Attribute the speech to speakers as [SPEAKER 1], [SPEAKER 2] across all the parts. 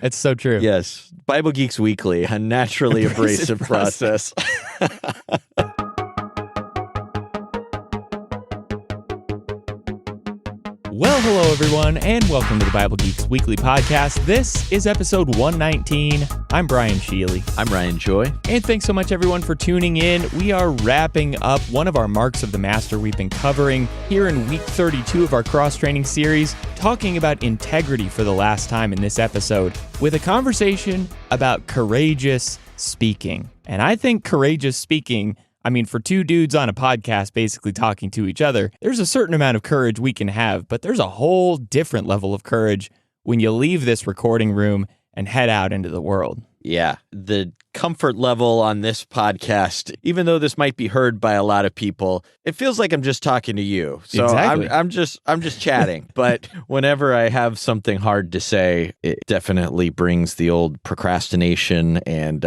[SPEAKER 1] It's so true.
[SPEAKER 2] Yes. Bible Geeks Weekly, a naturally abrasive process.
[SPEAKER 1] Well, hello, everyone, and welcome to the Bible Geeks Weekly Podcast. This is episode 119. I'm Brian Sheely.
[SPEAKER 2] I'm Ryan Joy.
[SPEAKER 1] And thanks so much, everyone, for tuning in. We are wrapping up one of our Marks of the Master we've been covering here in week 32 of our cross-training series, talking about integrity for the last time in this episode, with a conversation about courageous speaking. And I think courageous speaking, for two dudes on a podcast basically talking to each other, there's a certain amount of courage we can have, but there's a whole different level of courage when you leave this recording room and head out into the world.
[SPEAKER 2] Yeah, the comfort level on this podcast, even though this might be heard by a lot of people, it feels like I'm just talking to you. So
[SPEAKER 1] exactly.
[SPEAKER 2] I'm just chatting. But whenever I have something hard to say, it definitely brings the old procrastination and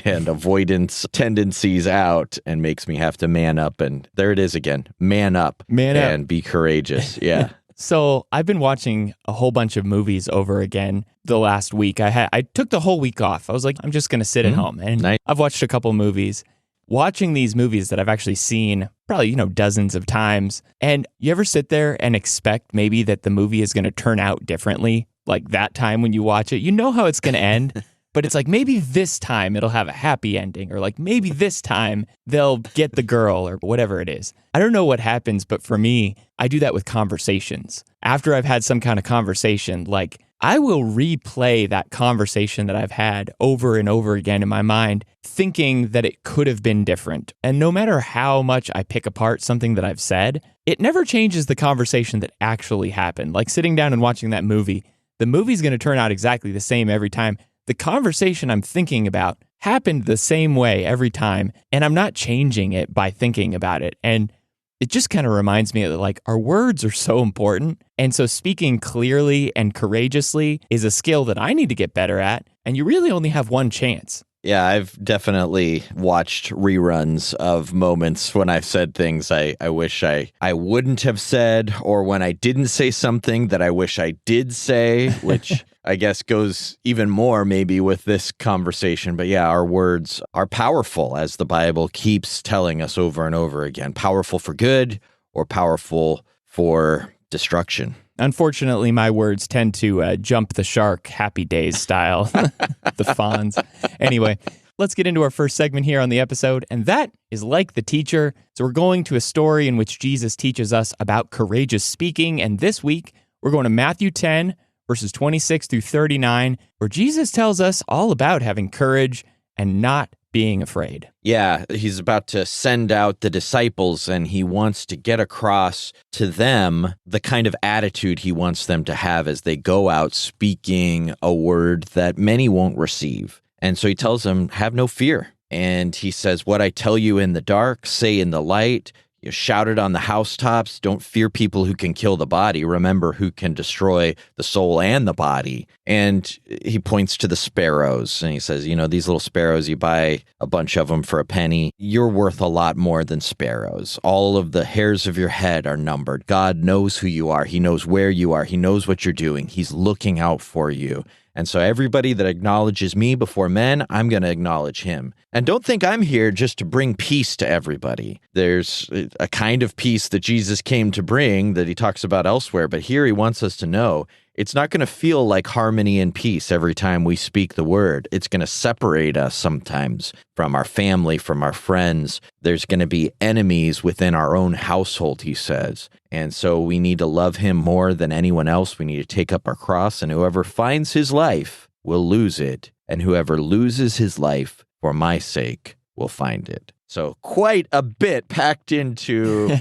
[SPEAKER 2] avoidance tendencies out and makes me have to man up. And there it is again. Man up and be courageous. Yeah.
[SPEAKER 1] So I've been watching a whole bunch of movies over again the last week. I took the whole week off. I was like, I'm just going to sit at home. And
[SPEAKER 2] nice.
[SPEAKER 1] I've watched a couple movies. Watching these movies that I've actually seen probably, dozens of times. And you ever sit there and expect maybe that the movie is going to turn out differently? Like that time when you watch it, you know how it's going to end. But it's like, maybe this time it'll have a happy ending, or like maybe this time they'll get the girl, or whatever it is. I don't know what happens, but for me, I do that with conversations. After I've had some kind of conversation, like I will replay that conversation that I've had over and over again in my mind, thinking that it could have been different. And no matter how much I pick apart something that I've said, it never changes the conversation that actually happened. Like sitting down and watching that movie, the movie's going to turn out exactly the same every time. The conversation I'm thinking about happened the same way every time, and I'm not changing it by thinking about it. And it just kind of reminds me that like our words are so important. And so speaking clearly and courageously is a skill that I need to get better at. And you really only have one chance.
[SPEAKER 2] Yeah, I've definitely watched reruns of moments when I've said things I wish I wouldn't have said, or when I didn't say something that I wish I did say, which I guess goes even more maybe with this conversation. But yeah, our words are powerful, as the Bible keeps telling us over and over again. Powerful for good or powerful for destruction.
[SPEAKER 1] Unfortunately, my words tend to jump the shark, Happy Days style, the Fonz. Anyway, let's get into our first segment here on the episode, and that is Like the Teacher. So we're going to a story in which Jesus teaches us about courageous speaking, and this week we're going to Matthew 10, verses 26 through 39, where Jesus tells us all about having courage and not being afraid.
[SPEAKER 2] Yeah, he's about to send out the disciples, and he wants to get across to them the kind of attitude he wants them to have as they go out speaking a word that many won't receive. And so he tells them, have no fear. And he says, what I tell you in the dark, say in the light. You shout it on the housetops. Don't fear people who can kill the body. Remember who can destroy the soul and the body. And he points to the sparrows and he says, these little sparrows, you buy a bunch of them for a penny. You're worth a lot more than sparrows. All of the hairs of your head are numbered. God knows who you are. He knows where you are. He knows what you're doing. He's looking out for you. And so everybody that acknowledges me before men, I'm going to acknowledge him. And don't think I'm here just to bring peace to everybody. There's a kind of peace that Jesus came to bring that he talks about elsewhere, but here he wants us to know it's not going to feel like harmony and peace every time we speak the word. It's going to separate us sometimes from our family, from our friends. There's going to be enemies within our own household, he says. And so we need to love him more than anyone else. We need to take up our cross, and whoever finds his life will lose it. And whoever loses his life for my sake will find it. So quite a bit packed into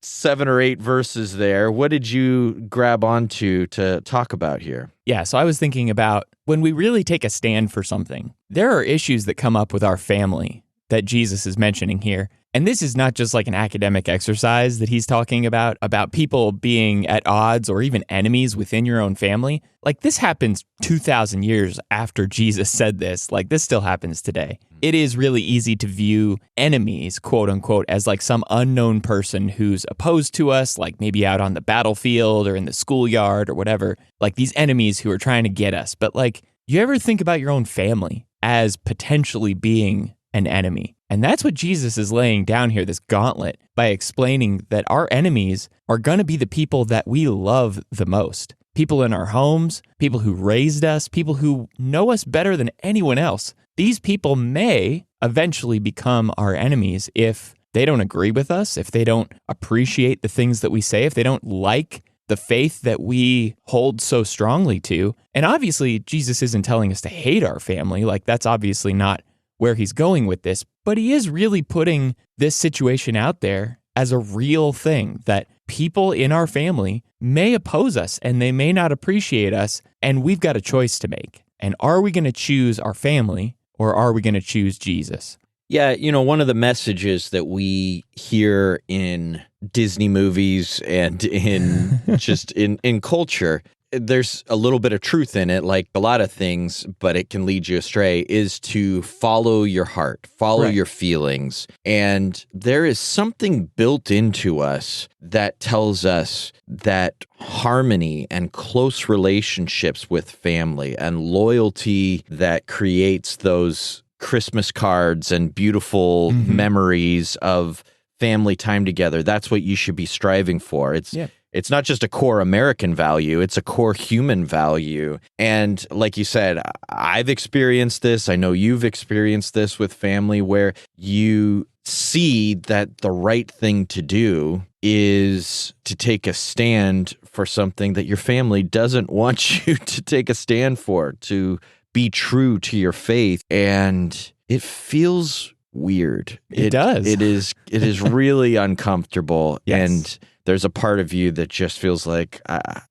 [SPEAKER 2] 7 or 8 verses there. What did you grab onto to talk about here?
[SPEAKER 1] Yeah, so I was thinking about when we really take a stand for something, there are issues that come up with our family that Jesus is mentioning here. And this is not just like an academic exercise that he's talking about people being at odds or even enemies within your own family. Like this happens 2,000 years after Jesus said this. Like this still happens today. It is really easy to view enemies, quote unquote, as like some unknown person who's opposed to us, like maybe out on the battlefield or in the schoolyard or whatever, like these enemies who are trying to get us. But like you ever think about your own family as potentially being an enemy? And that's what Jesus is laying down here, this gauntlet, by explaining that our enemies are going to be the people that we love the most. People in our homes, people who raised us, people who know us better than anyone else. These people may eventually become our enemies if they don't agree with us, if they don't appreciate the things that we say, if they don't like the faith that we hold so strongly to. And obviously, Jesus isn't telling us to hate our family. Like, that's obviously not where he's going with this. But he is really putting this situation out there as a real thing, that people in our family may oppose us and they may not appreciate us, and we've got a choice to make. And are we going to choose our family, or are we going to choose Jesus?
[SPEAKER 2] Yeah, one of the messages that we hear in Disney movies and in just in culture, there's a little bit of truth in it, like a lot of things, but it can lead you astray, is to follow your heart, follow your feelings. And there is something built into us that tells us that harmony and close relationships with family and loyalty that creates those Christmas cards and beautiful memories of family time together. That's what you should be striving for. It's not just a core American value, it's a core human value. And like you said, I've experienced this. I know you've experienced this with family, where you see that the right thing to do is to take a stand for something that your family doesn't want you to take a stand for, to be true to your faith. And it feels weird.
[SPEAKER 1] It does.
[SPEAKER 2] It is really uncomfortable.
[SPEAKER 1] Yes.
[SPEAKER 2] And there's a part of you that just feels like,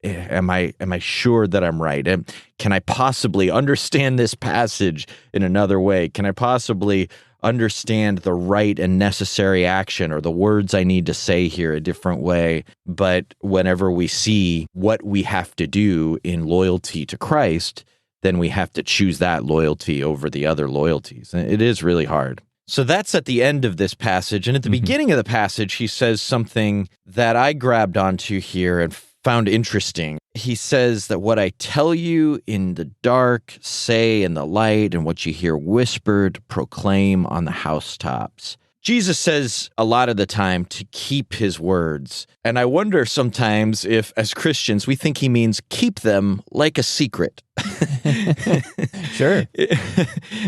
[SPEAKER 2] am I sure that I'm right? And can I possibly understand this passage in another way? Can I possibly understand the right and necessary action, or the words I need to say here, a different way? But whenever we see what we have to do in loyalty to Christ, then we have to choose that loyalty over the other loyalties. And it is really hard. So that's at the end of this passage. And at the beginning of the passage, he says something that I grabbed onto here and found interesting. He says that what I tell you in the dark, say in the light, and what you hear whispered, proclaim on the housetops. Jesus says a lot of the time to keep his words. And I wonder sometimes if, as Christians, we think he means keep them like a secret.
[SPEAKER 1] Sure.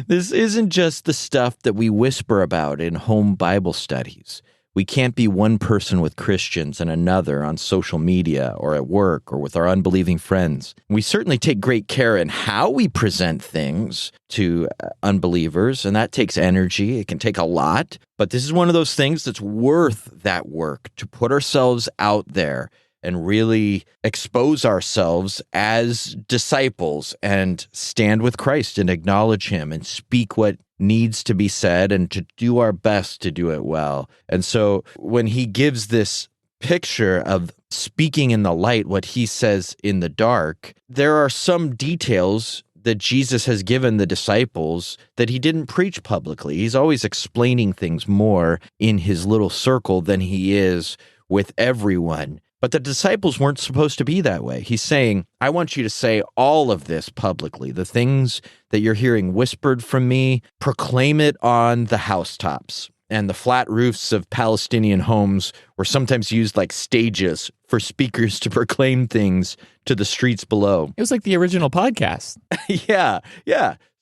[SPEAKER 2] This isn't just the stuff that we whisper about in home Bible studies. We can't be one person with Christians and another on social media or at work or with our unbelieving friends. We certainly take great care in how we present things to unbelievers, and that takes energy. It can take a lot, but this is one of those things that's worth that work, to put ourselves out there and really expose ourselves as disciples and stand with Christ and acknowledge him and speak what needs to be said and to do our best to do it well. And so when he gives this picture of speaking in the light, what he says in the dark, there are some details that Jesus has given the disciples that he didn't preach publicly. He's always explaining things more in his little circle than he is with everyone. But the disciples weren't supposed to be that way. He's saying, I want you to say all of this publicly. The things that you're hearing whispered from me, proclaim it on the housetops. And the flat roofs of Palestinian homes were sometimes used like stages for speakers to proclaim things to the streets below.
[SPEAKER 1] It was like the original podcast.
[SPEAKER 2] Yeah.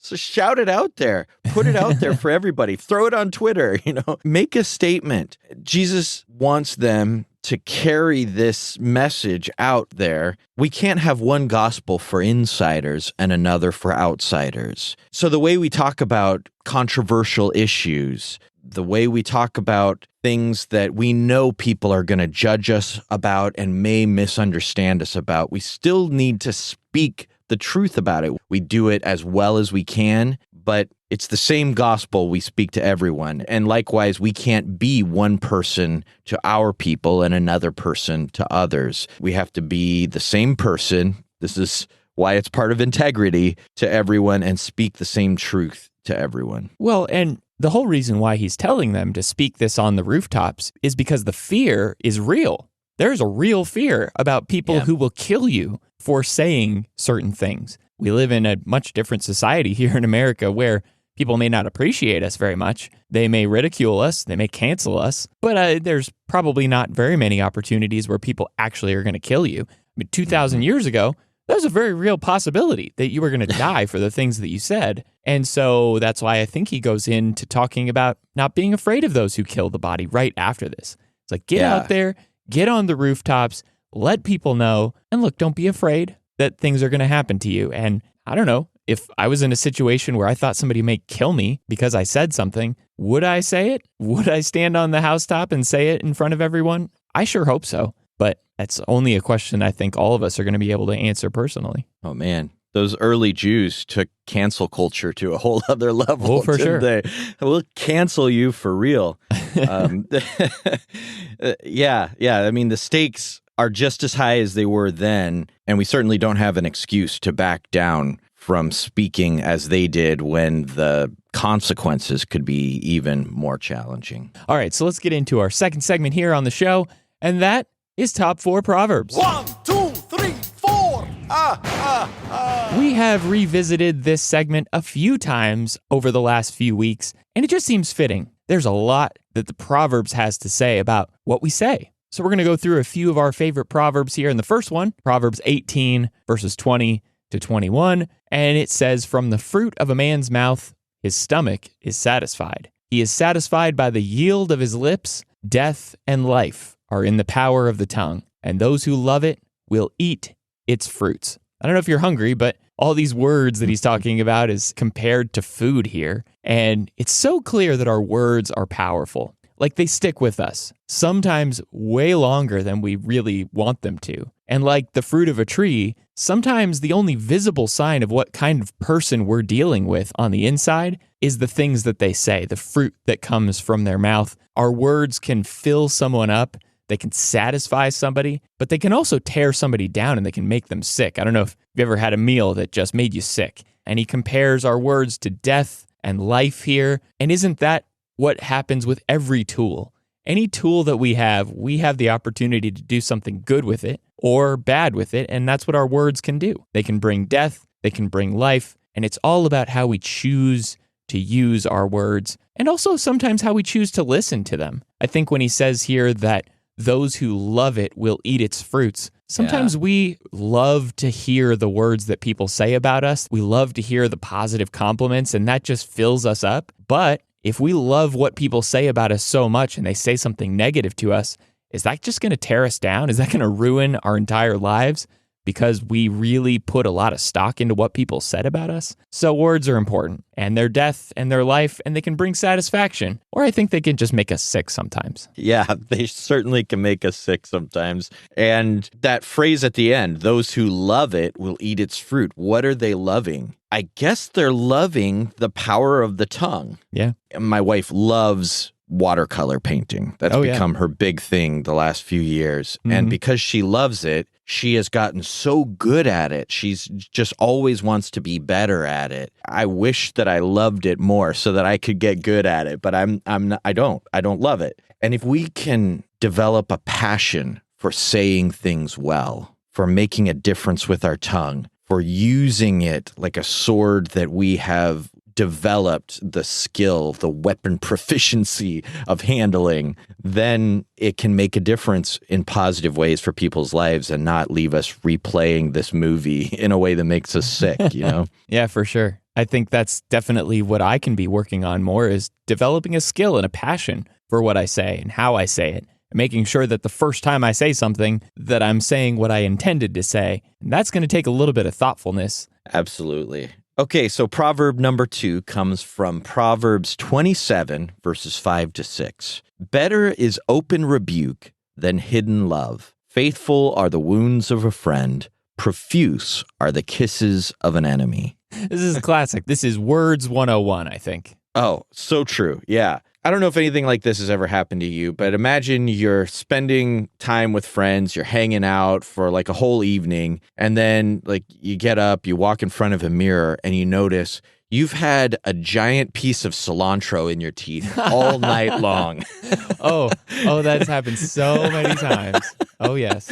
[SPEAKER 2] So shout it out there. Put it out there for everybody. Throw it on Twitter, Make a statement. Jesus wants them to carry this message out there. We can't have one gospel for insiders and another for outsiders. So the way we talk about controversial issues, the way we talk about things that we know people are going to judge us about and may misunderstand us about, we still need to speak the truth about it. We do it as well as we can, but it's the same gospel we speak to everyone. And likewise, we can't be one person to our people and another person to others. We have to be the same person. This is why it's part of integrity to everyone, and speak the same truth to everyone.
[SPEAKER 1] Well, and the whole reason why he's telling them to speak this on the rooftops is because the fear is real. There's a real fear about people who will kill you for saying certain things. we live in a much different society here in America where people may not appreciate us very much. They may ridicule us. They may cancel us. But there's probably not very many opportunities where people actually are going to kill you. I mean, 2,000 years ago, that was a very real possibility that you were going to die for the things that you said. And so that's why I think he goes into talking about not being afraid of those who kill the body right after this. It's like, get out there, get on the rooftops, let people know. And look, don't be afraid that things are going to happen to you. And I don't know, if I was in a situation where I thought somebody may kill me because I said something, would I say it? Would I stand on the housetop and say it in front of everyone? I sure hope so. But that's only a question I think all of us are going to be able to answer personally.
[SPEAKER 2] Oh, man. Those early Jews took cancel culture to a whole other level.
[SPEAKER 1] Oh, for sure.
[SPEAKER 2] They? We'll cancel you for real. Yeah. I mean, the stakes are just as high as they were then, and we certainly don't have an excuse to back down from speaking as they did when the consequences could be even more challenging.
[SPEAKER 1] All right, so let's get into our second segment here on the show, and that is Top 4 Proverbs.
[SPEAKER 3] 1, 2, 3, 4.
[SPEAKER 1] We have revisited this segment a few times over the last few weeks, and it just seems fitting. There's a lot that the Proverbs has to say about what we say. So we're going to go through a few of our favorite Proverbs here. And the first one, Proverbs 18, verses 20 to 21, and it says, "From the fruit of a man's mouth, his stomach is satisfied. He is satisfied by the yield of his lips. Death and life are in the power of the tongue, and those who love it will eat its fruits." I don't know if you're hungry, but all these words that he's talking about is compared to food here. And it's so clear that our words are powerful. Like, they stick with us, sometimes way longer than we really want them to. And like the fruit of a tree, sometimes the only visible sign of what kind of person we're dealing with on the inside is the things that they say, the fruit that comes from their mouth. Our words can fill someone up, they can satisfy somebody, but they can also tear somebody down and they can make them sick. I don't know if you've ever had a meal that just made you sick. And he compares our words to death and life here. And isn't that what happens with every tool? Any tool that we have the opportunity to do something good with it or bad with it, and that's what our words can do. They can bring death, they can bring life, and it's all about how we choose to use our words, and also sometimes how we choose to listen to them. I think when he says here that those who love it will eat its fruits, sometimes we love to hear the words that people say about us. We love to hear the positive compliments, and that just fills us up. But if we love what people say about us so much and they say something negative to us, is that just going to tear us down? Is that going to ruin our entire lives because we really put a lot of stock into what people said about us? So words are important, and their death and their life, and they can bring satisfaction, or I think they can just make us sick sometimes.
[SPEAKER 2] Yeah, they certainly can make us sick sometimes. And that phrase at the end, those who love it will eat its fruit. What are they loving? I guess they're loving the power of the tongue.
[SPEAKER 1] Yeah.
[SPEAKER 2] My wife loves watercolor painting. That's become her big thing the last few years. Mm-hmm. And because she loves it, she has gotten so good at it. She's just always wants to be better at it. I wish that I loved it more so that I could get good at it, but I don't love it. And if we can develop a passion for saying things well, for making a difference with our tongue, for using it like a sword that we have developed the skill, the weapon proficiency of handling, then it can make a difference in positive ways for people's lives and not leave us replaying this movie in a way that makes us sick, you know?
[SPEAKER 1] Yeah, for sure. I think that's definitely what I can be working on more, is developing a skill and a passion for what I say and how I say it. Making sure that the first time I say something, that I'm saying what I intended to say. And that's going to take a little bit of thoughtfulness.
[SPEAKER 2] Absolutely. Okay, so proverb number 2 comes from Proverbs 27, verses 5 to 6. Better is open rebuke than hidden love. Faithful are the wounds of a friend. Profuse are the kisses of an enemy.
[SPEAKER 1] This is a classic. This is Words 101, I think.
[SPEAKER 2] Oh, so true. Yeah. I don't know if anything like this has ever happened to you, but imagine you're spending time with friends, you're hanging out for like a whole evening, and then like you get up, you walk in front of a mirror, and you notice You've had a giant piece of cilantro in your teeth all night long.
[SPEAKER 1] Oh, that's happened so many times. Oh, yes.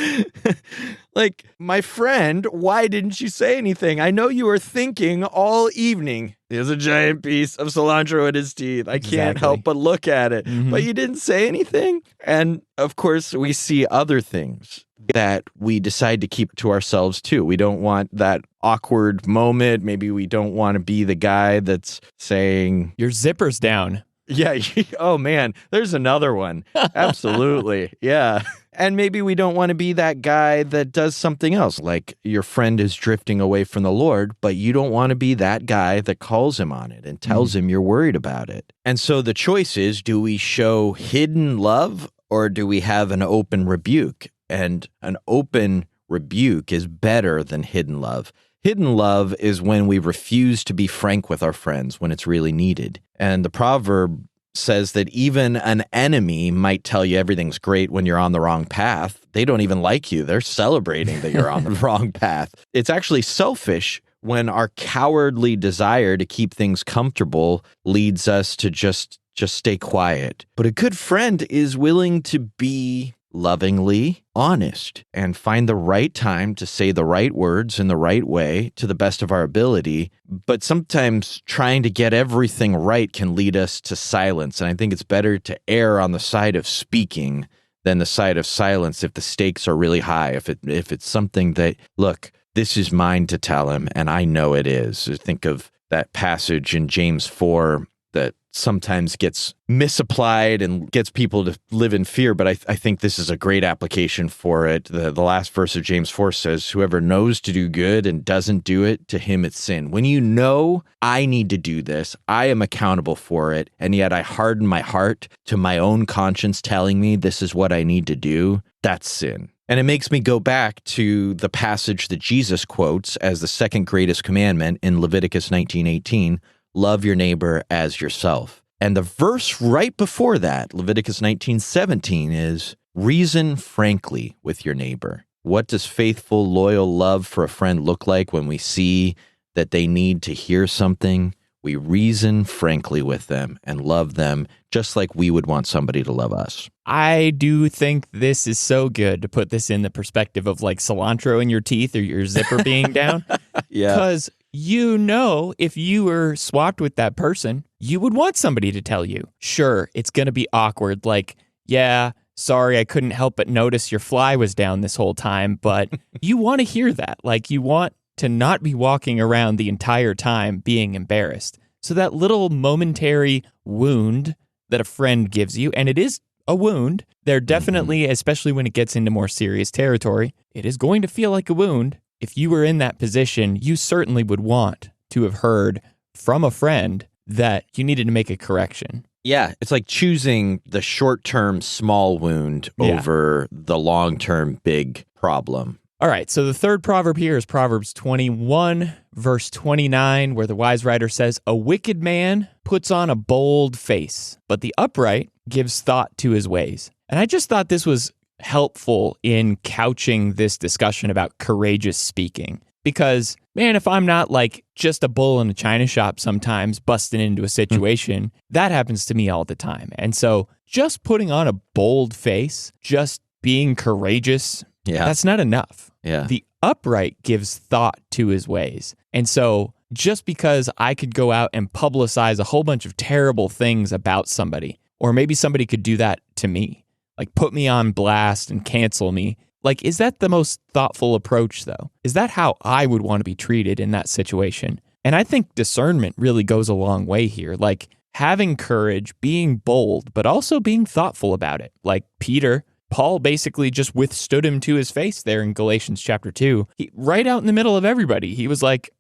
[SPEAKER 2] Like, my friend, why didn't you say anything? I know you were thinking all evening. He has a giant piece of cilantro in his teeth. I can't
[SPEAKER 1] Exactly.
[SPEAKER 2] help but look at it.
[SPEAKER 1] Mhm.
[SPEAKER 2] But you didn't say anything? And of course, we see other things that we decide to keep to ourselves too. We don't want that awkward moment. Maybe we don't want to be the guy that's saying,
[SPEAKER 1] Your zipper's down.
[SPEAKER 2] yeah, oh man, there's another one. Absolutely. Yeah. And maybe we don't want to be that guy that does something else, like your friend is drifting away from the Lord, but you don't want to be that guy that calls him on it and tells him you're worried about it. And so the choice is, do we show hidden love or do we have an open rebuke? And an open rebuke is better than hidden love. Hidden love is when we refuse to be frank with our friends when it's really needed. And the proverb says that even an enemy might tell you everything's great when you're on the wrong path. They don't even like you. They're celebrating that you're on the wrong path. It's actually selfish when our cowardly desire to keep things comfortable leads us to just stay quiet. But a good friend is willing to be lovingly honest and find the right time to say the right words in the right way to the best of our ability. But sometimes trying to get everything right can lead us to silence. And I think it's better to err on the side of speaking than the side of silence if the stakes are really high. If it's something that, look, this is mine to tell him, and I know it is. Think of that passage in James 4 that sometimes gets misapplied and gets people to live in fear, but I think this is a great application for it. The last verse of James 4 says, whoever knows to do good and doesn't do it, to him it's sin. When you know I need to do this, I am accountable for it, and yet I harden my heart to my own conscience telling me this is what I need to do, that's sin. And it makes me go back to the passage that Jesus quotes as the second greatest commandment in Leviticus 19:18, love your neighbor as yourself. And the verse right before that, Leviticus 19:17, is reason frankly with your neighbor. What does faithful, loyal love for a friend look like when we see that they need to hear something? We reason frankly with them and love them just like we would want somebody to love us.
[SPEAKER 1] I do think this is so good to put this in the perspective of like cilantro in your teeth or your zipper being down.
[SPEAKER 2] Yeah.
[SPEAKER 1] Because you know, if you were swapped with that person, you would want somebody to tell you. Sure, it's going to be awkward. Like, yeah, sorry, I couldn't help but notice your fly was down this whole time. But you want to hear that. Like, you want to not be walking around the entire time being embarrassed. So that little momentary wound that a friend gives you, and it is a wound, they're definitely, especially when it gets into more serious territory, it is going to feel like a wound. If you were in that position, you certainly would want to have heard from a friend that you needed to make a correction.
[SPEAKER 2] Yeah, it's like choosing the short-term small wound over the long-term big problem.
[SPEAKER 1] All right, so the third proverb here is Proverbs 21, verse 29, where the wise writer says, a wicked man puts on a bold face, but the upright gives thought to his ways. And I just thought this was helpful in couching this discussion about courageous speaking. Because, man, if I'm not like just a bull in a china shop sometimes busting into a situation, that happens to me all the time. And so just putting on a bold face, just being courageous, that's not enough.
[SPEAKER 2] Yeah.
[SPEAKER 1] The upright gives thought to his ways. And so just because I could go out and publicize a whole bunch of terrible things about somebody, or maybe somebody could do that to me, like put me on blast and cancel me. Like, is that the most thoughtful approach, though? Is that how I would want to be treated in that situation? And I think discernment really goes a long way here. Like, having courage, being bold, but also being thoughtful about it. Like Paul basically just withstood him to his face there in Galatians chapter 2. Right out in the middle of everybody, he was like,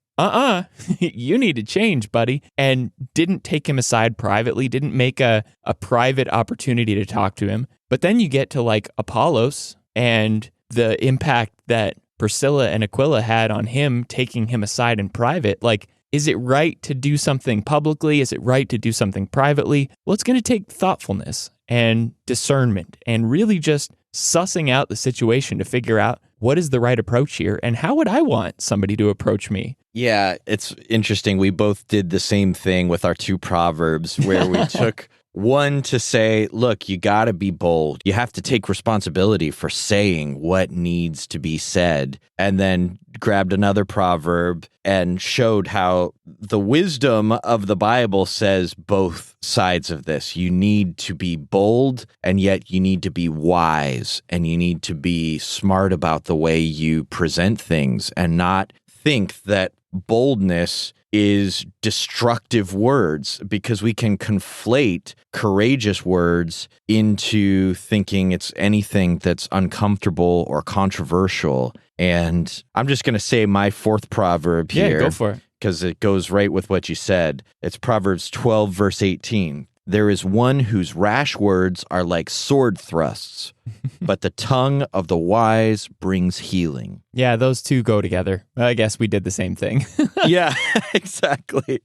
[SPEAKER 1] you need to change, buddy. And didn't take him aside privately, didn't make a private opportunity to talk to him. But then you get to like Apollos and the impact that Priscilla and Aquila had on him, taking him aside in private. Like, is it right to do something publicly? Is it right to do something privately? Well, it's going to take thoughtfulness and discernment and really just sussing out the situation to figure out what is the right approach here and how would I want somebody to approach me.
[SPEAKER 2] Yeah, it's interesting. We both did the same thing with our two Proverbs where we took one to say, look, you got to be bold. You have to take responsibility for saying what needs to be said. And then grabbed another proverb and showed how the wisdom of the Bible says both sides of this. You need to be bold, and yet you need to be wise, and you need to be smart about the way you present things and not think that boldness is destructive words, because we can conflate courageous words into thinking it's anything that's uncomfortable or controversial. And I'm just going to say my fourth proverb here.
[SPEAKER 1] Yeah, go for it.
[SPEAKER 2] Because it goes right with what you said. It's Proverbs 12, verse 18. There is one whose rash words are like sword thrusts, but the tongue of the wise brings healing.
[SPEAKER 1] Yeah, those two go together. I guess we did the same thing.
[SPEAKER 2] Yeah, exactly.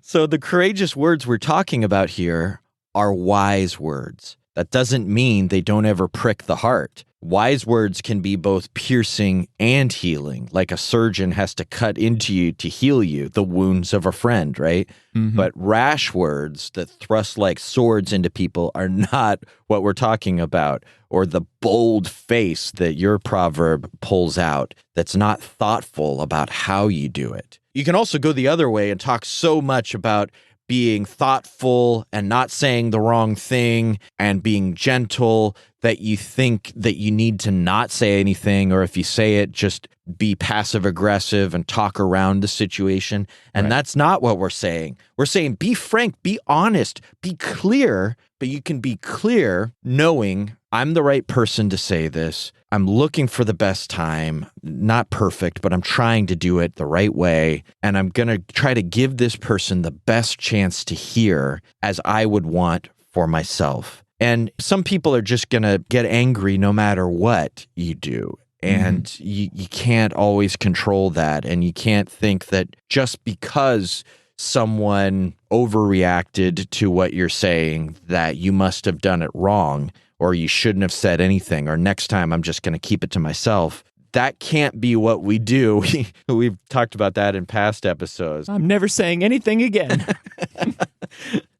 [SPEAKER 2] So the courageous words we're talking about here are wise words. That doesn't mean they don't ever prick the heart. Wise words can be both piercing and healing, like a surgeon has to cut into you to heal you, the wounds of a friend, right? Mm-hmm. But rash words that thrust like swords into people are not what we're talking about, or the bold face that your proverb pulls out that's not thoughtful about how you do it. You can also go the other way and talk so much about being thoughtful and not saying the wrong thing and being gentle that you think that you need to not say anything, or if you say it, just be passive aggressive and talk around the situation. And That's not what we're saying. We're saying be frank, be honest, be clear, but you can be clear knowing I'm the right person to say this. I'm looking for the best time, not perfect, but I'm trying to do it the right way. And I'm going to try to give this person the best chance to hear as I would want for myself. And some people are just going to get angry no matter what you do. And you can't always control that. And you can't think that just because someone overreacted to what you're saying that you must have done it wrong, or you shouldn't have said anything, or next time I'm just going to keep it to myself. That can't be what we do. We've talked about that in past episodes.
[SPEAKER 1] I'm never saying anything again.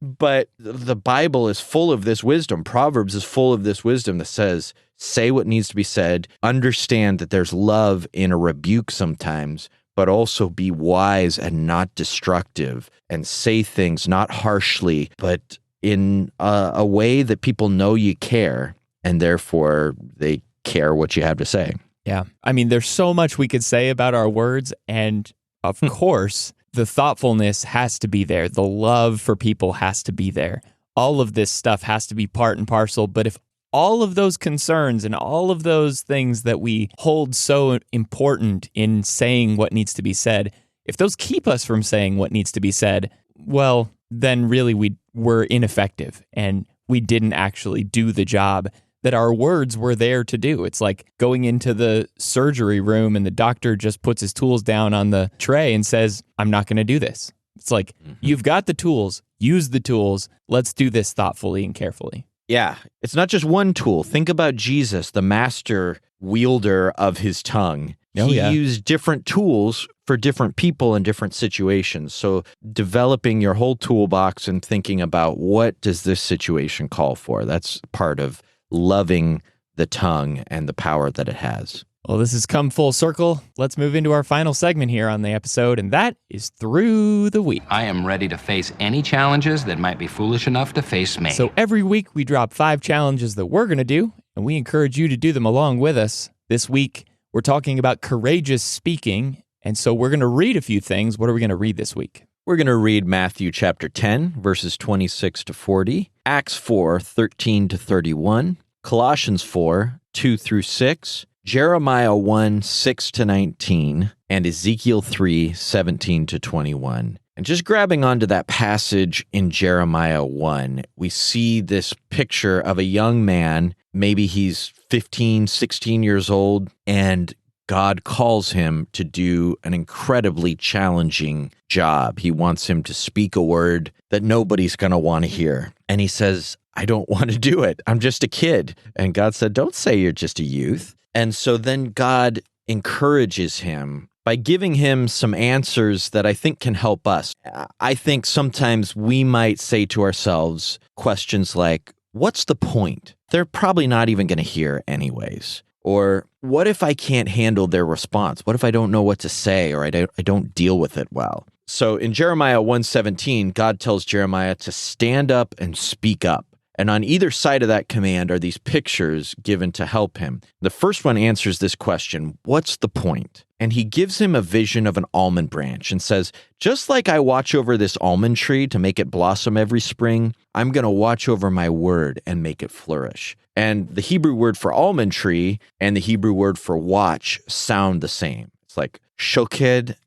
[SPEAKER 2] But the Bible is full of this wisdom. Proverbs is full of this wisdom that says, say what needs to be said, understand that there's love in a rebuke sometimes, but also be wise and not destructive, and say things not harshly, but in a way that people know you care, and therefore they care what you have to say.
[SPEAKER 1] Yeah. I mean, there's so much we could say about our words, and of course, the thoughtfulness has to be there. The love for people has to be there. All of this stuff has to be part and parcel, but if all of those concerns and all of those things that we hold so important in saying what needs to be said, if those keep us from saying what needs to be said, well, then really we were ineffective and we didn't actually do the job that our words were there to do. It's like going into the surgery room and the doctor just puts his tools down on the tray and says, I'm not going to do this. It's like, you've got the tools, use the tools. Let's do this thoughtfully and carefully.
[SPEAKER 2] Yeah, it's not just one tool. Think about Jesus, the master wielder of his tongue. He used different tools for different people in different situations. So developing your whole toolbox and thinking about what does this situation call for? That's part of loving the tongue and the power that it has.
[SPEAKER 1] Well, this has come full circle. Let's move into our final segment here on the episode, and that is Through the Week.
[SPEAKER 4] I am ready to face any challenges that might be foolish enough to face me.
[SPEAKER 1] So every week we drop 5 challenges that we're going to do, and we encourage you to do them along with us. This week, we're talking about courageous speaking, and so we're going to read a few things. What are we going to read this week?
[SPEAKER 2] We're going to read Matthew chapter 10, verses 26 to 40, Acts 4, 13 to 31, Colossians 4, 2 through 6, Jeremiah 1, 6 to 19, and Ezekiel 3, 17 to 21. And just grabbing onto that passage in Jeremiah 1, we see this picture of a young man, maybe he's 15, 16 years old, and God calls him to do an incredibly challenging job. He wants him to speak a word that nobody's going to want to hear. And he says, I don't want to do it. I'm just a kid. And God said, don't say you're just a youth. And so then God encourages him by giving him some answers that I think can help us. I think sometimes we might say to ourselves questions like, what's the point? They're probably not even going to hear anyways. Or what if I can't handle their response? What if I don't know what to say or I don't deal with it well? So in Jeremiah 1:17, God tells Jeremiah to stand up and speak up. And on either side of that command are these pictures given to help him. The first one answers this question, what's the point? And he gives him a vision of an almond branch and says, just like I watch over this almond tree to make it blossom every spring, I'm going to watch over my word and make it flourish. And the Hebrew word for almond tree and the Hebrew word for watch sound the same. It's like shoked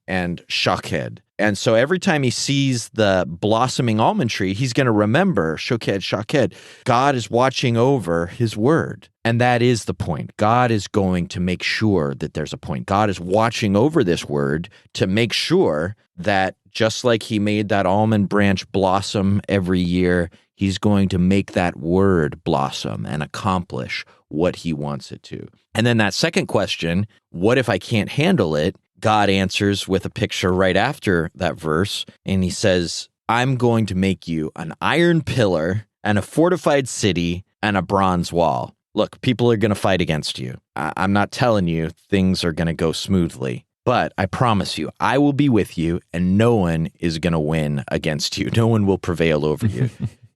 [SPEAKER 2] and shaked. And so every time he sees the blossoming almond tree, he's going to remember, shoked, God is watching over his word. And that is the point. God is going to make sure that there's a point. God is watching over this word to make sure that just like he made that almond branch blossom every year, he's going to make that word blossom and accomplish what he wants it to. And then that second question, what if I can't handle it? God answers with a picture right after that verse, and he says, I'm going to make you an iron pillar and a fortified city and a bronze wall. Look, people are going to fight against you. I'm not telling you things are going to go smoothly, but I promise you, I will be with you, and no one is going to win against you. No one will prevail over you.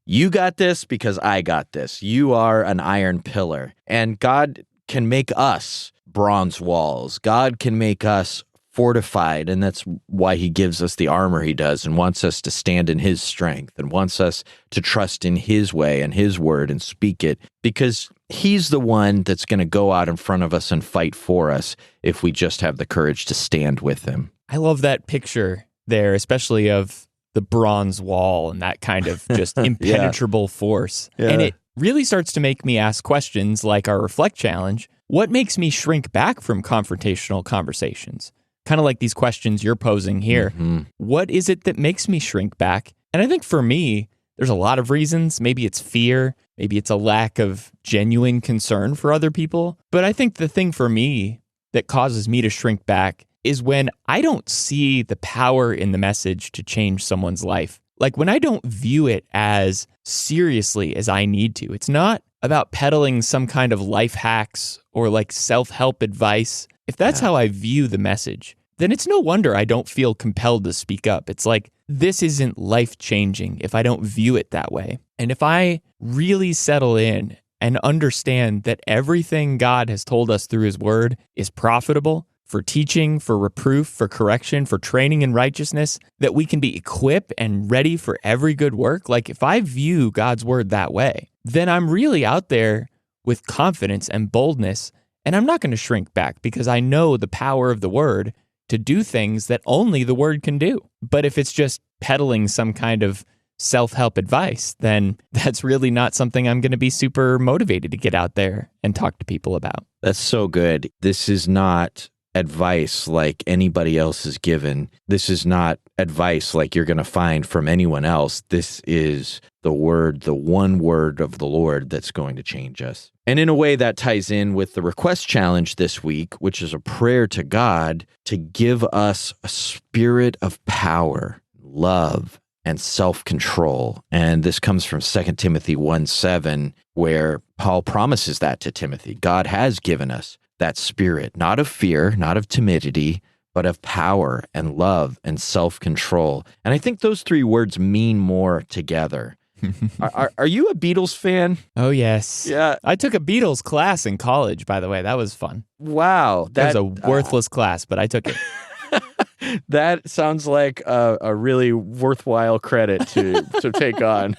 [SPEAKER 2] You got this because I got this. You are an iron pillar, and God can make us bronze walls. God can make us fortified, and that's why he gives us the armor he does and wants us to stand in his strength and wants us to trust in his way and his word and speak it, because he's the one that's going to go out in front of us and fight for us if we just have the courage to stand with him.
[SPEAKER 1] I love that picture there, especially of the bronze wall and that kind of just impenetrable force.
[SPEAKER 2] Yeah.
[SPEAKER 1] And it really starts to make me ask questions like our Reflect Challenge. What makes me shrink back from confrontational conversations? Kind of like these questions you're posing here.
[SPEAKER 2] Mm-hmm.
[SPEAKER 1] What is it that makes me shrink back? And I think for me, there's a lot of reasons. Maybe it's fear. Maybe it's a lack of genuine concern for other people. But I think the thing for me that causes me to shrink back is when I don't see the power in the message to change someone's life. Like when I don't view it as seriously as I need to. It's not about peddling some kind of life hacks or like self-help advice. If that's how I view the message, then it's no wonder I don't feel compelled to speak up. It's like, this isn't life-changing if I don't view it that way. And if I really settle in and understand that everything God has told us through his word is profitable for teaching, for reproof, for correction, for training in righteousness, that we can be equipped and ready for every good work, like if I view God's word that way, then I'm really out there with confidence and boldness. And I'm not going to shrink back because I know the power of the word to do things that only the word can do. But if it's just peddling some kind of self-help advice, then that's really not something I'm going to be super motivated to get out there and talk to people about.
[SPEAKER 2] That's so good. This is not advice like anybody else is given. This is not advice like you're going to find from anyone else. This is the word, the one word of the Lord that's going to change us. And in a way that ties in with the request challenge this week, which is a prayer to God to give us a spirit of power, love, and self-control. And this comes from 2 Timothy 1:7, where Paul promises that to Timothy. God has given us that spirit, not of fear, not of timidity, but of power and love and self-control. And I think those three words mean more together. Are you a Beatles fan?
[SPEAKER 1] Oh, yes.
[SPEAKER 2] Yeah.
[SPEAKER 1] I took a Beatles class in college, by the way. That was fun.
[SPEAKER 2] Wow.
[SPEAKER 1] That was a worthless class, but I took it.
[SPEAKER 2] That sounds like a really worthwhile credit to take on.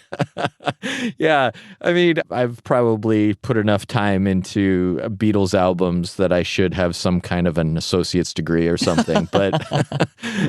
[SPEAKER 2] Yeah, I mean, I've probably put enough time into Beatles albums that I should have some kind of an associate's degree or something. But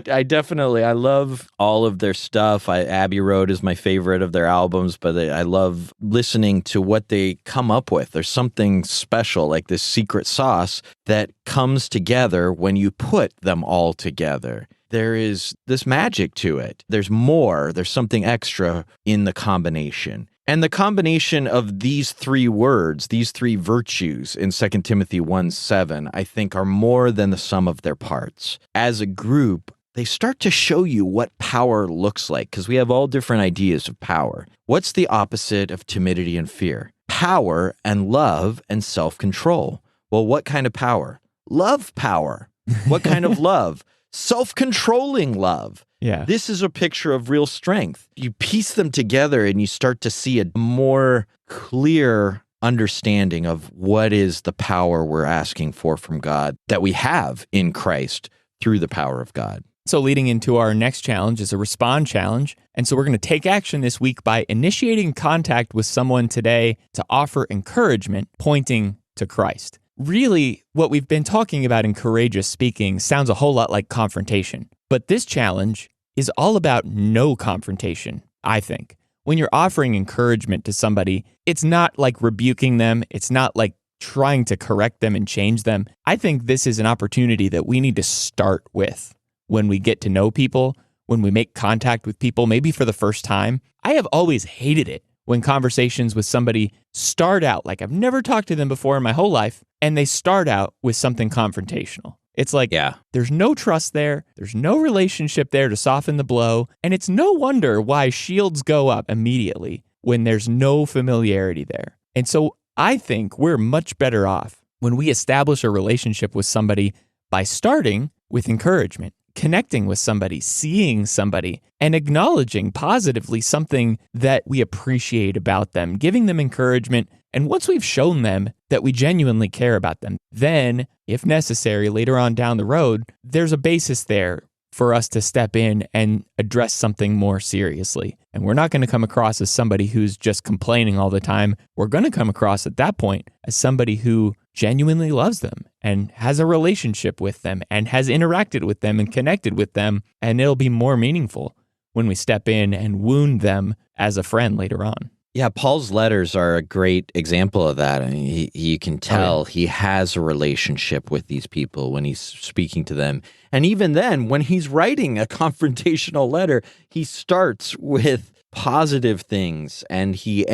[SPEAKER 2] I love all of their stuff. Abbey Road is my favorite of their albums, but I love listening to what they come up with. There's something special, like this secret sauce that comes together when you put them all together. There is this magic to it. There's more. There's something extra in the combination. And the combination of these three words, these three virtues in 2 Timothy 1:7, I think are more than the sum of their parts. As a group, they start to show you what power looks like, because we have all different ideas of power. What's the opposite of timidity and fear? Power and love and self-control. Well, what kind of power? Love power. What kind of love? Self-controlling love.
[SPEAKER 1] Yeah.
[SPEAKER 2] This is a picture of real strength. You piece them together and you start to see a more clear understanding of what is the power we're asking for from God that we have in Christ through the power of God.
[SPEAKER 1] So leading into our next challenge is a respond challenge. And so we're going to take action this week by initiating contact with someone today to offer encouragement pointing to Christ. Really, what we've been talking about in courageous speaking sounds a whole lot like confrontation. But this challenge is all about no confrontation, I think. When you're offering encouragement to somebody, it's not like rebuking them. It's not like trying to correct them and change them. I think this is an opportunity that we need to start with when we get to know people, when we make contact with people, maybe for the first time. I have always hated it when conversations with somebody start out like I've never talked to them before in my whole life, and they start out with something confrontational. It's like, There's no trust there. There's no relationship there to soften the blow. And it's no wonder why shields go up immediately when there's no familiarity there. And so I think we're much better off when we establish a relationship with somebody by starting with encouragement, connecting with somebody, seeing somebody, and acknowledging positively something that we appreciate about them, giving them encouragement. And once we've shown them that we genuinely care about them, then, if necessary, later on down the road, there's a basis there for us to step in and address something more seriously. And we're not going to come across as somebody who's just complaining all the time. We're going to come across at that point as somebody who genuinely loves them and has a relationship with them and has interacted with them and connected with them. And it'll be more meaningful when we step in and wound them as a friend later on.
[SPEAKER 2] Yeah, Paul's letters are a great example of that. I mean, you can tell he has a relationship with these people when he's speaking to them. And even then, when he's writing a confrontational letter, he starts with positive things and he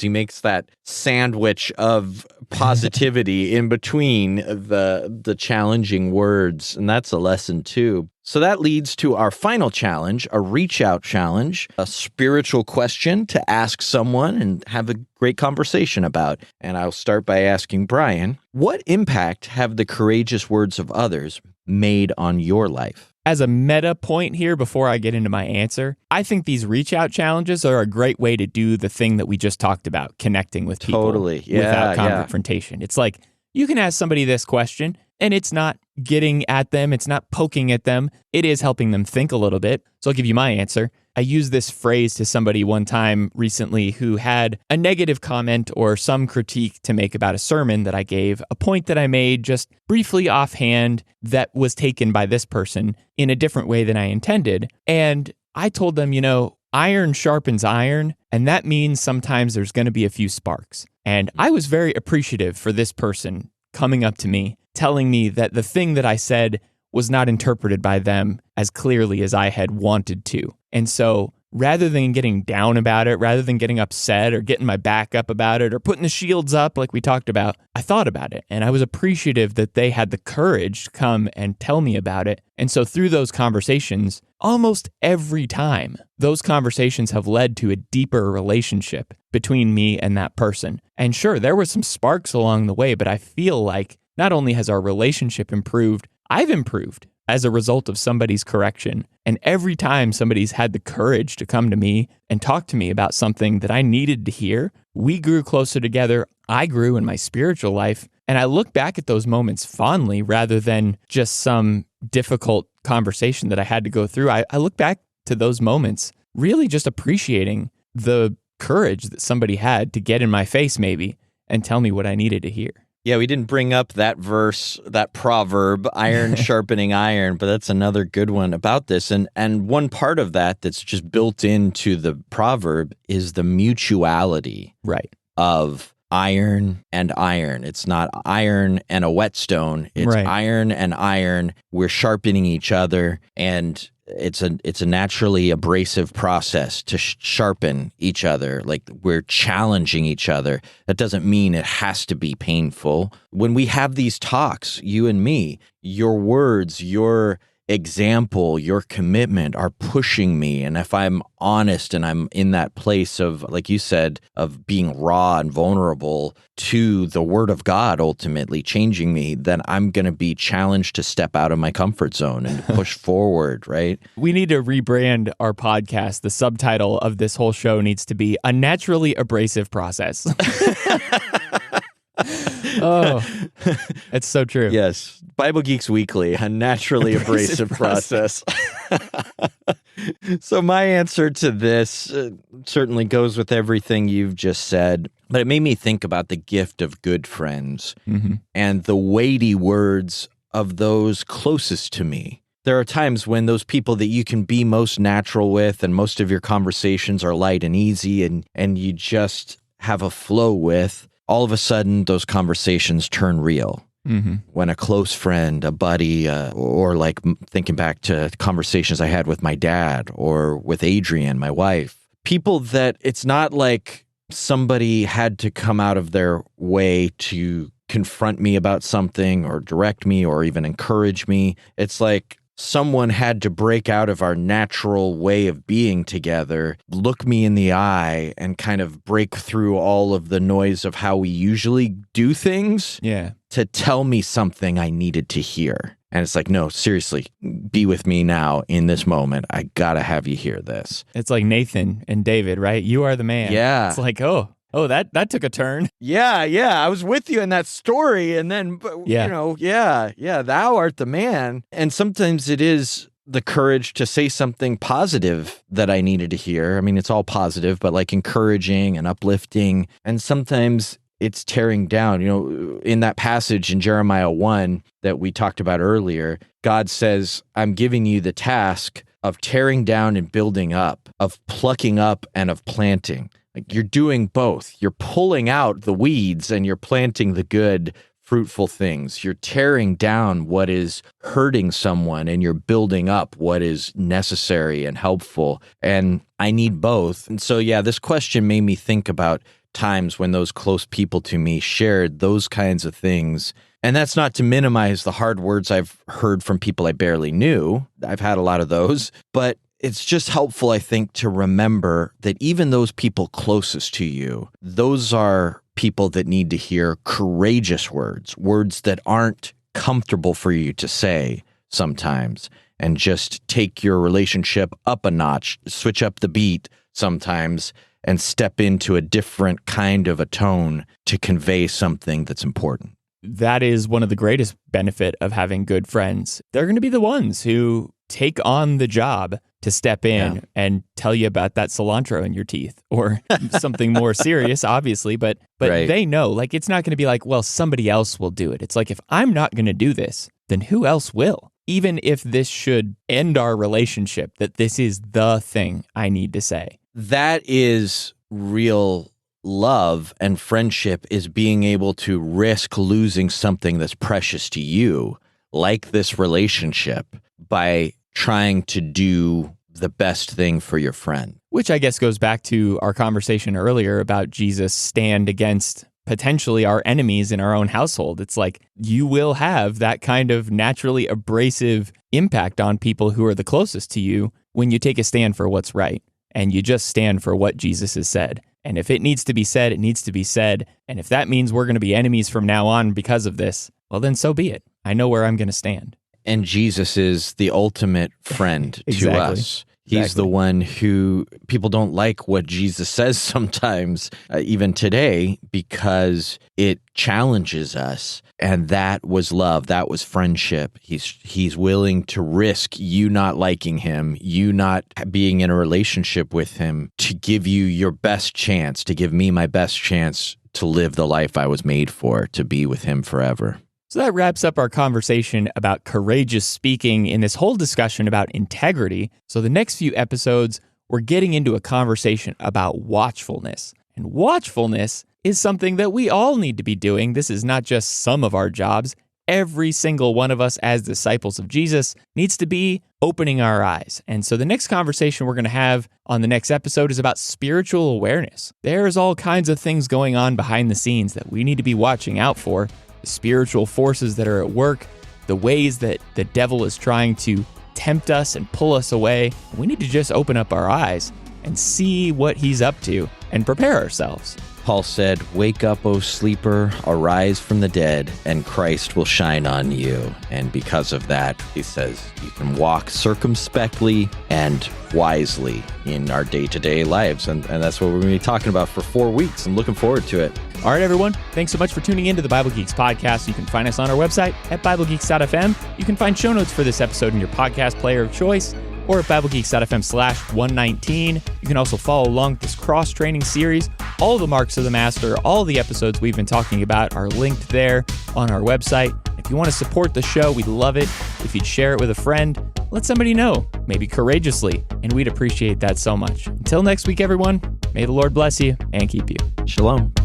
[SPEAKER 2] makes that sandwich of positivity in between the challenging words. And that's a lesson too. So that leads to our final challenge, a reach out challenge, a spiritual question to ask someone and have a great conversation about. And I'll start by asking Brian, what impact have the courageous words of others made on your life?
[SPEAKER 1] As a meta point here, before I get into my answer, I think these reach out challenges are a great way to do the thing that we just talked about, connecting with people without confrontation. It's like you can ask somebody this question and it's not getting at them. It's not poking at them. It is helping them think a little bit. So I'll give you my answer. I used this phrase to somebody one time recently who had a negative comment or some critique to make about a sermon that I gave, a point that I made just briefly offhand that was taken by this person in a different way than I intended. And I told them, iron sharpens iron, and that means sometimes there's going to be a few sparks. And I was very appreciative for this person coming up to me, telling me that the thing that I said was not interpreted by them as clearly as I had wanted to. And so rather than getting down about it, rather than getting upset or getting my back up about it or putting the shields up like we talked about, I thought about it. And I was appreciative that they had the courage to come and tell me about it. And so through those conversations, almost every time, those conversations have led to a deeper relationship between me and that person. And sure, there were some sparks along the way, but I feel like not only has our relationship improved, I've improved as a result of somebody's correction. And every time somebody's had the courage to come to me and talk to me about something that I needed to hear, we grew closer together. I grew in my spiritual life. And I look back at those moments fondly rather than just some difficult conversation that I had to go through. I look back to those moments really just appreciating the courage that somebody had to get in my face maybe and tell me what I needed to hear.
[SPEAKER 2] Yeah, we didn't bring up that verse, that proverb, iron sharpening iron, but that's another good one about this. And one part of that that's just built into the proverb is the mutuality of iron and iron. It's not iron and a whetstone. It's iron and iron. We're sharpening each other. And it's a naturally abrasive process to sharpen each other. Like, we're challenging each other. That doesn't mean it has to be painful. When we have these talks, you and me, your words, your example, your commitment are pushing me. And if I'm honest and I'm in that place of, like you said, of being raw and vulnerable to the word of God ultimately changing me, then I'm going to be challenged to step out of my comfort zone and push forward, right?
[SPEAKER 1] We need to rebrand our podcast. The subtitle of this whole show needs to be A Naturally Abrasive Process. Oh, it's so true.
[SPEAKER 2] Yes. Bible Geeks Weekly, a naturally abrasive process. So my answer to this certainly goes with everything you've just said, but it made me think about the gift of good friends and the weighty words of those closest to me. There are times when those people that you can be most natural with and most of your conversations are light and easy and you just have a flow with, all of a sudden those conversations turn real. When a close friend, a buddy, or like thinking back to conversations I had with my dad or with Adrienne, my wife, people that it's not like somebody had to come out of their way to confront me about something or direct me or even encourage me. It's like someone had to break out of our natural way of being together, look me in the eye, and kind of break through all of the noise of how we usually do things to tell me something I needed to hear. And it's like, no, seriously, be with me now in this moment. I gotta have you hear this.
[SPEAKER 1] It's like Nathan and David, right? You are the man.
[SPEAKER 2] Yeah.
[SPEAKER 1] It's like, oh, that took a turn.
[SPEAKER 2] Yeah. I was with you in that story. And then, thou art the man. And sometimes it is the courage to say something positive that I needed to hear. I mean, it's all positive, but like encouraging and uplifting. And sometimes it's tearing down. You know, in that passage in Jeremiah 1 that we talked about earlier, God says, I'm giving you the task of tearing down and building up, of plucking up and of planting. Like, you're doing both. You're pulling out the weeds and you're planting the good, fruitful things. You're tearing down what is hurting someone and you're building up what is necessary and helpful. And I need both. And so, this question made me think about times when those close people to me shared those kinds of things. And that's not to minimize the hard words I've heard from people I barely knew. I've had a lot of those, but it's just helpful, I think, to remember that even those people closest to you, those are people that need to hear courageous words that aren't comfortable for you to say sometimes, and just take your relationship up a notch, switch up the beat sometimes, and step into a different kind of a tone to convey something that's important.
[SPEAKER 1] That is one of the greatest benefit of having good friends. They're going to be the ones who take on the job to step in and tell you about that cilantro in your teeth or something more serious, obviously. But they know, like, it's not going to be like, well, somebody else will do it. It's like, if I'm not going to do this, then who else will? Even if this should end our relationship, that this is the thing I need to say.
[SPEAKER 2] That is real love and friendship, is being able to risk losing something that's precious to you, like this relationship, by trying to do the best thing for your friend.
[SPEAKER 1] Which I guess goes back to our conversation earlier about Jesus' stand against potentially our enemies in our own household. It's like, you will have that kind of naturally abrasive impact on people who are the closest to you when you take a stand for what's right. And you just stand for what Jesus has said. And if it needs to be said, it needs to be said. And if that means we're going to be enemies from now on because of this, well, then so be it. I know where I'm going to stand.
[SPEAKER 2] And Jesus is the ultimate friend to us. He's the one who, people don't like what Jesus says sometimes, even today, because it challenges us. And that was love. That was friendship. He's willing to risk you not liking him, you not being in a relationship with him, to give you your best chance, to give me my best chance to live the life I was made for, to be with him forever.
[SPEAKER 1] So that wraps up our conversation about courageous speaking in this whole discussion about integrity. So the next few episodes, we're getting into a conversation about watchfulness. And watchfulness is something that we all need to be doing. This is not just some of our jobs. every single one of us as disciples of Jesus needs to be opening our eyes. And so the next conversation we're going to have on the next episode is about spiritual awareness. There's all kinds of things going on behind the scenes that we need to be watching out for. The spiritual forces that are at work, the ways that the devil is trying to tempt us and pull us away. We need to just open up our eyes and see what he's up to and prepare ourselves.
[SPEAKER 2] Paul said, "Wake up, O sleeper, arise from the dead, and Christ will shine on you." And because of that, he says, you can walk circumspectly and wisely in our day-to-day lives. And that's what we're going to be talking about for 4 weeks, and looking forward to it.
[SPEAKER 1] All right, everyone. Thanks so much for tuning into the Bible Geeks podcast. You can find us on our website at BibleGeeks.fm. You can find show notes for this episode in your podcast player of choice, or at BibleGeeks.fm/119. You can also follow along with this cross-training series. All the marks of the master, all the episodes we've been talking about are linked there on our website. If you want to support the show, we'd love it if you'd share it with a friend. Let somebody know, maybe courageously, and we'd appreciate that so much. Until next week, everyone, may the Lord bless you and keep you.
[SPEAKER 2] Shalom.